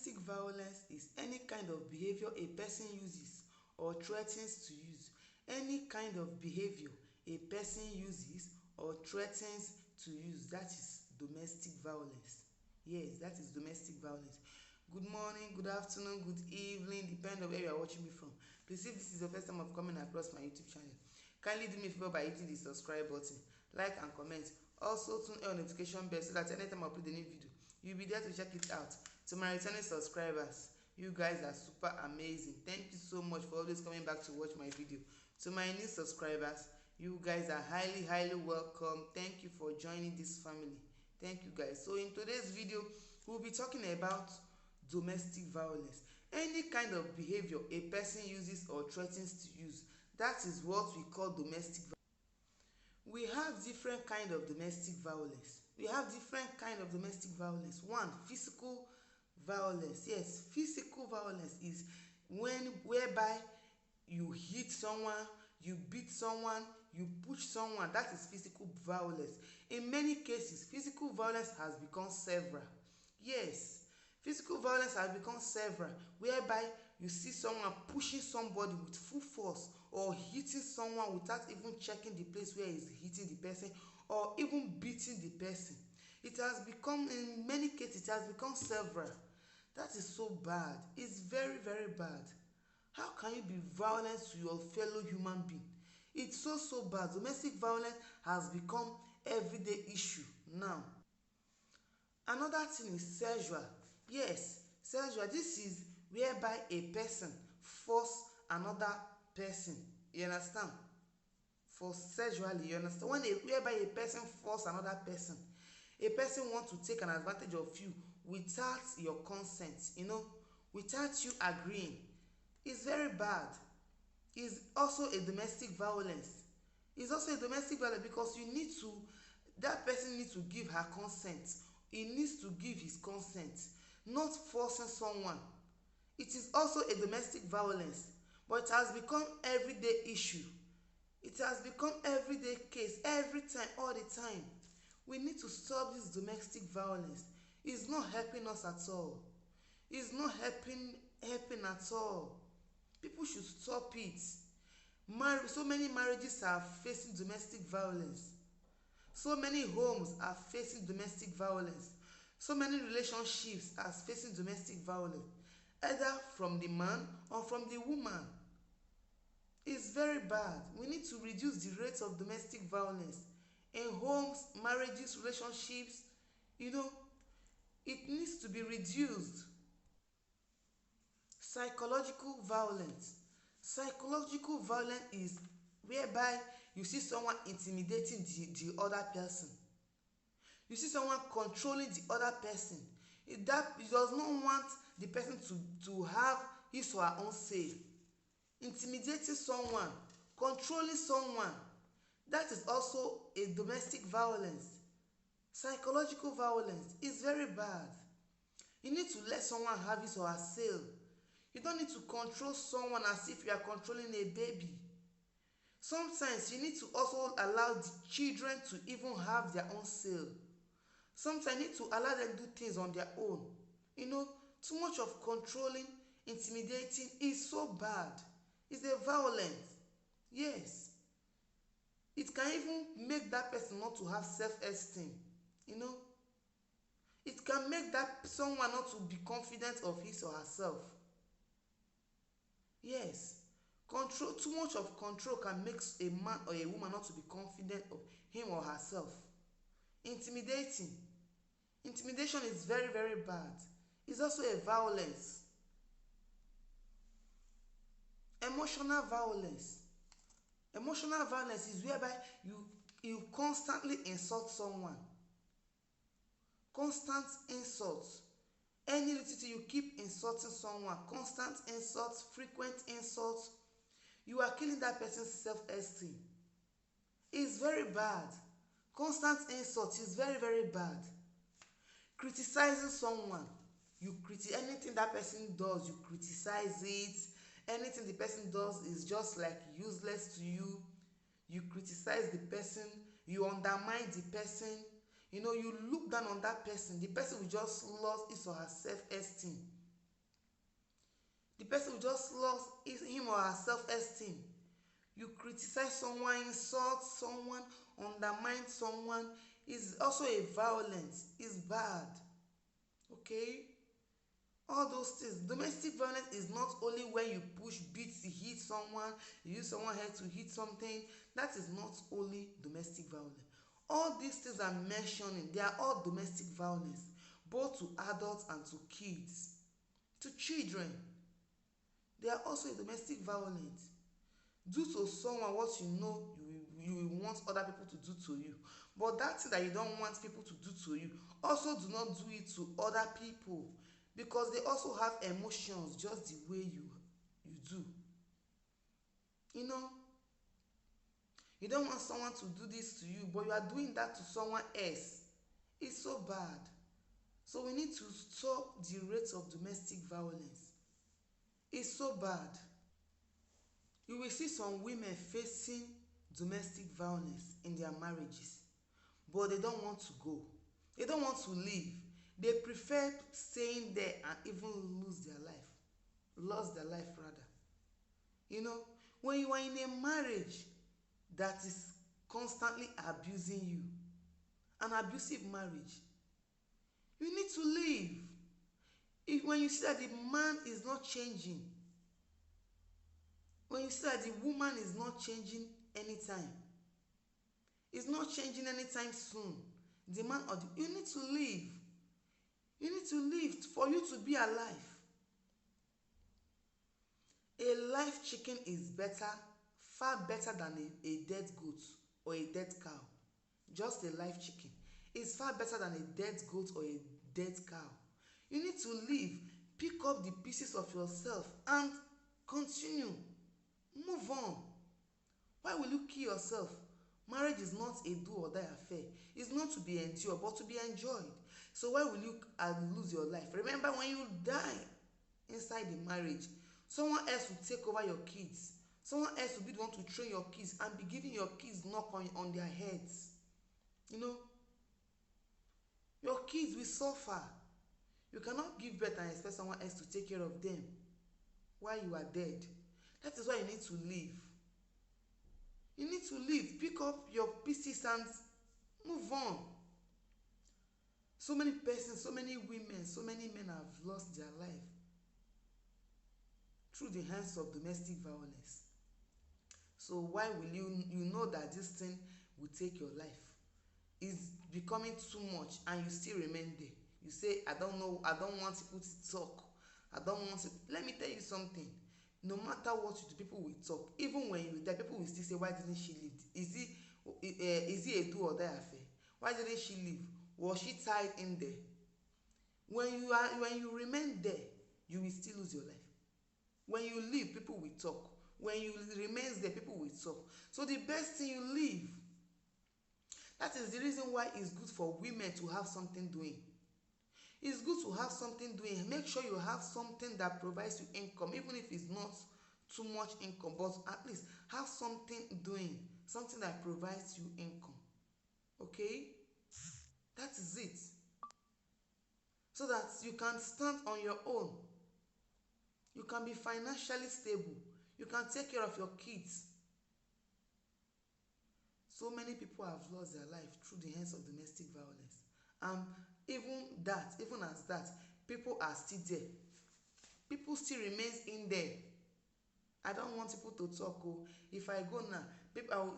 Domestic violence is any kind of behavior a person uses or threatens to use. Any kind of behavior a person uses or threatens to use, that is domestic violence. Yes, that is domestic violence. Good morning, good afternoon, good evening, depending on where you are watching me from. Please, if this is the first time of coming across my YouTube channel, kindly do me a favor by hitting the subscribe button, like and comment. Also, turn on notification bell so that anytime I upload a new video, you'll be there to check it out. To my returning subscribers, you guys are super amazing. Thank you so much for always coming back to watch my video. To my new subscribers, you guys are highly welcome. Thank you for joining this family. Thank you guys. So in today's video, we'll be talking about domestic violence. Any kind of behavior a person uses or threatens to use, that is what we call domestic violence. We have different kind of domestic violence. One, physical violence. Yes, physical violence is whereby you hit someone, you beat someone, you push someone. That is physical violence. In many cases, physical violence has become several. Yes, physical violence has become several, whereby you see someone pushing somebody with full force or hitting someone without even checking the place where he's hitting the person, or even beating the person. It has become, in many cases, it has become several. That is so bad. It's very bad. How can you be violent to your fellow human being? It's so bad. Domestic violence has become everyday issue now. Another thing is sexual. Yes, sexual. This is whereby a person force another person. You understand? For sexually, you understand? Whereby a person force another person. A person wants to take an advantage of you without your consent, without you agreeing. It's very bad. It's also a domestic violence. It's also a domestic violence because that person needs to give her consent. He needs to give his consent, not forcing someone. It is also a domestic violence, but it has become everyday issue. It has become everyday case, every time, all the time. We need to stop this domestic violence. It's not helping us at all. It's not helping at all. People should stop it. So many marriages are facing domestic violence. So many homes are facing domestic violence. So many relationships are facing domestic violence, either from the man or from the woman. It's very bad. We need to reduce the rate of domestic violence in homes, marriages, relationships. It needs to be reduced. Psychological violence. Psychological violence is whereby you see someone intimidating the other person. You see someone controlling the other person. He does not want the person to have his or her own say. Intimidating someone, controlling someone, that is also a domestic violence. Psychological violence is very bad. You need to let someone have his or her say. You don't need to control someone as if you are controlling a baby. Sometimes you need to also allow the children to even have their own say. Sometimes you need to allow them to do things on their own. Too much of controlling, intimidating is so bad. It's a violence. Yes. It can even make that person not to have self-esteem. It can make someone not to be confident of his or herself. Yes. Too much of control can make a man or a woman not to be confident of him or herself. Intimidation is very bad. It's also a violence. Emotional violence is whereby you constantly insult someone. Constant insults. Any little thing, you keep insulting someone. Constant insults, frequent insults. You are killing that person's self-esteem. It's very bad. Constant insult is very bad. Criticizing someone. Anything that person does, you criticize it. Anything the person does is just like useless to you. You criticize the person. You undermine the person. You look down on that person. The person will just lose his or her self-esteem. The person will just lost him or her self-esteem. You criticize someone, insult someone, undermine someone is also a violence. It's bad. Okay? All those things. Domestic violence is not only when you push, beat, hit someone, you use someone's head to hit something. That is not only domestic violence. All these things I'm mentioning, they are all domestic violence, both to adults and to kids, to children. They are also a domestic violence. Do to someone what you know you want other people to do to you. But that thing that you don't want people to do to you, also do not do it to other people, because they also have emotions just the way you do. You know, you don't want someone to do this to you, but you are doing that to someone else. It's so bad. So we need to stop the rate of domestic violence. It's so bad. You will see some women facing domestic violence in their marriages, but they don't want to go. They don't want to leave. They prefer staying there and even lose their life. Lost their life rather. You know, when you are in a marriage that is constantly abusing you, an abusive marriage, you need to leave. When you see that the man is not changing, when you see that the woman is not changing anytime, it's not changing anytime soon, the man or the, you need to leave. You need to leave for you to be alive. A live chicken is better, far better than a dead goat or a dead cow. Just a live chicken is far better than a dead goat or a dead cow. You need to leave, pick up the pieces of yourself and continue. Move on. Why will you kill yourself? Marriage is not a do or die affair. It's not to be endured, but to be enjoyed. So why will you lose your life? Remember, when you die inside the marriage, someone else will take over your kids. Someone else will be the one to train your kids and be giving your kids knock on their heads. You know, your kids will suffer. You cannot give birth and expect someone else to take care of them while you are dead. That is why you need to leave. You need to leave. Pick up your pieces and move on. So many persons, so many women, so many men have lost their life through the hands of domestic violence. So why will you know that this thing will take your life? It's becoming too much and you still remain there. You say, I don't know, I don't want people to talk. I don't want to. Let me tell you something. No matter what you do, people will talk. Even when you die, people will still say, why didn't she leave? Is it a do or die affair? Why didn't she leave? Was she tied in there? When you remain there, you will still lose your life. When you leave, people will talk. When you remain there, people will talk. So the best thing, you leave. That is the reason why it's good for women to have something doing. It's good to have something doing. Make sure you have something that provides you income, even if it's not too much income, but at least have something doing, something that provides you income. Okay? That is it. So that you can stand on your own. You can be financially stable. You can take care of your kids. So many people have lost their life through the hands of domestic violence. Even as that, people are still there. People still remains in there. I don't want people to talk. Oh, if I go now,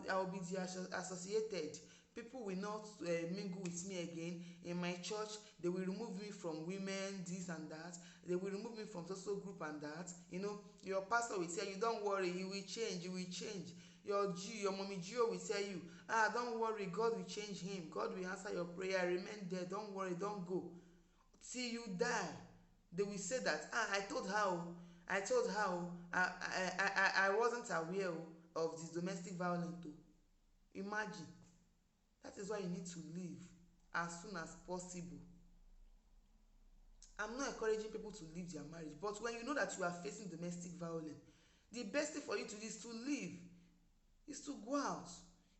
I will be associated. People will not mingle with me again. In my church, they will remove me from women, this and that. They will remove me from social group and that. You know, your pastor will say, you don't worry, he will change, he will change. Your mommy Gio will tell you, don't worry, God will change him. God will answer your prayer. Remain there, don't worry, don't go. Till you die, they will say that, I told her, I wasn't aware of this domestic violence too. Imagine. That is why you need to leave as soon as possible. I'm not encouraging people to leave their marriage, but when you know that you are facing domestic violence, the best thing for you to do is to leave, is to go out.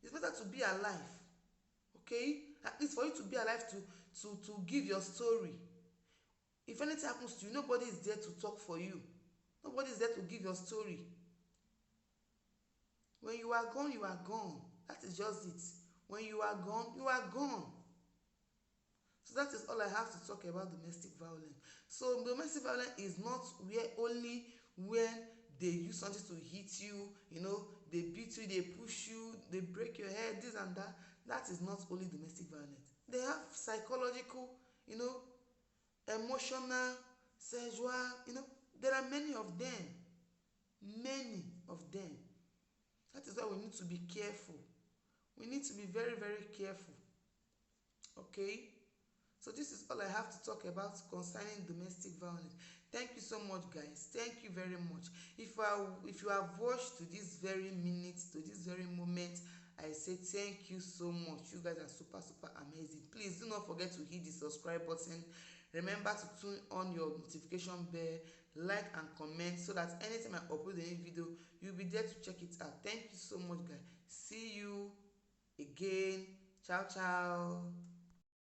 It's better to be alive. Okay? At least for you to be alive, to give your story. If anything happens to you, nobody is there to talk for you. Nobody is there to give your story. When you are gone, you are gone. That is just it. When you are gone, you are gone. So that is all I have to talk about domestic violence. So domestic violence is not where only when they use something to hit you, you know, they beat you, they push you, they break your head, this and that. That is not only domestic violence. They have psychological, you know, emotional, sexual, you know, there are many of them. Many of them. That is why we need to be careful. We need to be very, very careful. Okay? So this is all I have to talk about concerning domestic violence. Thank you so much, guys. Thank you very much. If you have watched to this very minute, to this very moment, I say thank you so much. You guys are super, super amazing. Please do not forget to hit the subscribe button. Remember to tune on your notification bell, like and comment, so that anytime I upload any video, you'll be there to check it out. Thank you so much, guys. See you again. Ciao, ciao.